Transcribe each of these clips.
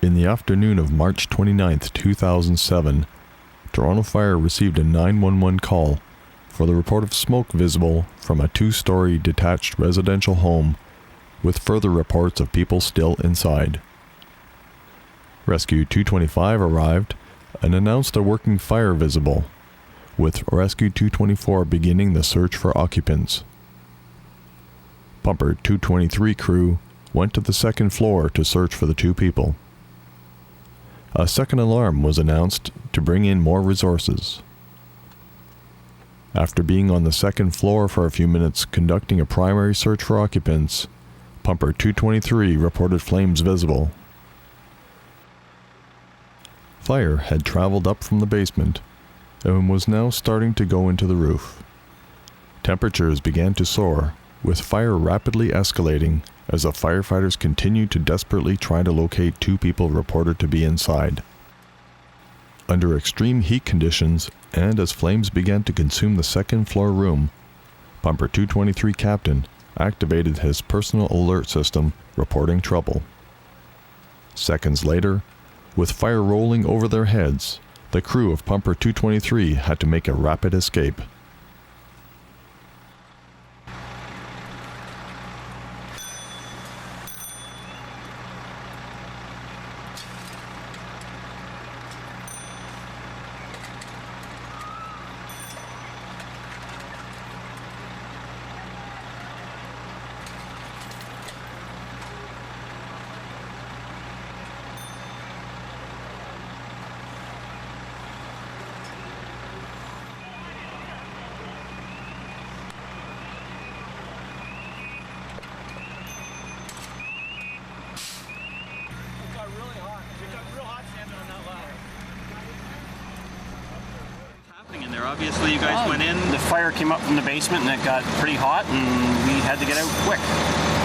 In the afternoon of March 29, 2007, Toronto Fire received a 911 call for the report of smoke visible from a 2-story detached residential home, with further reports of people still inside. Rescue 225 arrived and announced a working fire visible, with Rescue 224 beginning the search for occupants. Pumper 223 crew went to the second floor to search for the 2 people. A second alarm was announced to bring in more resources. After being on the second floor for a few minutes conducting a primary search for occupants, Pumper 223 reported flames visible. Fire had traveled up from the basement and was now starting to go into the roof. Temperatures began to soar, with fire rapidly escalating as the firefighters continued to desperately try to locate 2 people reported to be inside. Under extreme heat conditions, and as flames began to consume the second-floor room, Pumper 223 captain activated his personal alert system, reporting trouble. Seconds later, with fire rolling over their heads, the crew of Pumper 223 had to make a rapid escape. Obviously, you guys went in. The fire came up from the basement and it got pretty hot, and we had to get out quick.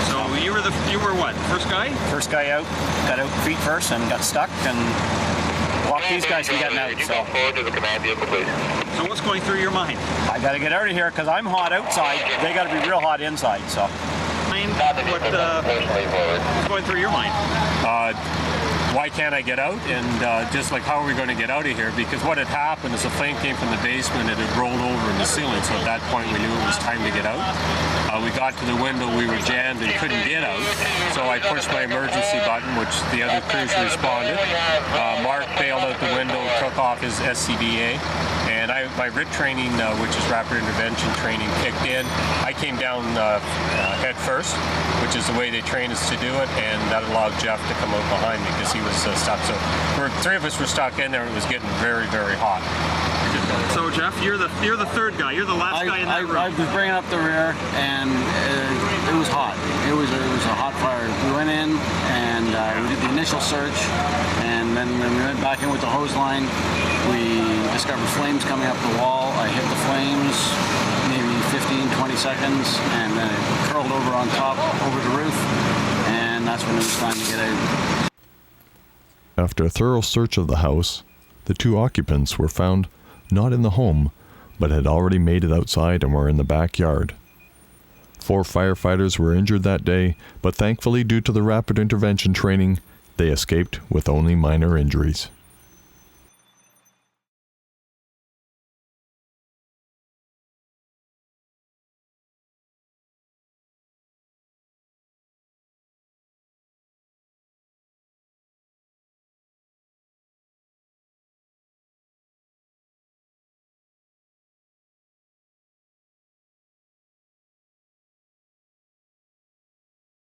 So you were what? First guy? First guy out, got out feet first and got stuck, and walked these guys from getting out. So what's going through your mind? I got to get out of here because I'm hot outside. They got to be real hot inside. So. What's going through your mind? Why can't I get out? And just like, how are we going to get out of here? Because what had happened is a flame came from the basement and it had rolled over in the ceiling. So at that point we knew it was time to get out. We got to the window, we were jammed and couldn't get out. So I pushed my emergency button, which the other crews responded. Mark bailed out the window, took off his SCBA. And my RIT training, which is rapid intervention training, kicked in. I came down head first, which is the way they train us to do it, and that allowed Geoff to come out behind me because he was stuck. So 3 of us were stuck in there. It was getting very, very hot. So Geoff, you're the third guy. You're the last guy in that room. I was bringing up the rear, and it was hot. It was a hot fire. We went in and we did the initial search, and then when we went back in with the hose line, we discovered flames coming up the wall. I hit the flames, maybe 15-20 seconds, and then it curled over on top, over the roof, and that's when it was time to get out. After a thorough search of the house, the 2 occupants were found not in the home, but had already made it outside and were in the backyard. 4 firefighters were injured that day, but thankfully due to the rapid intervention training, they escaped with only minor injuries.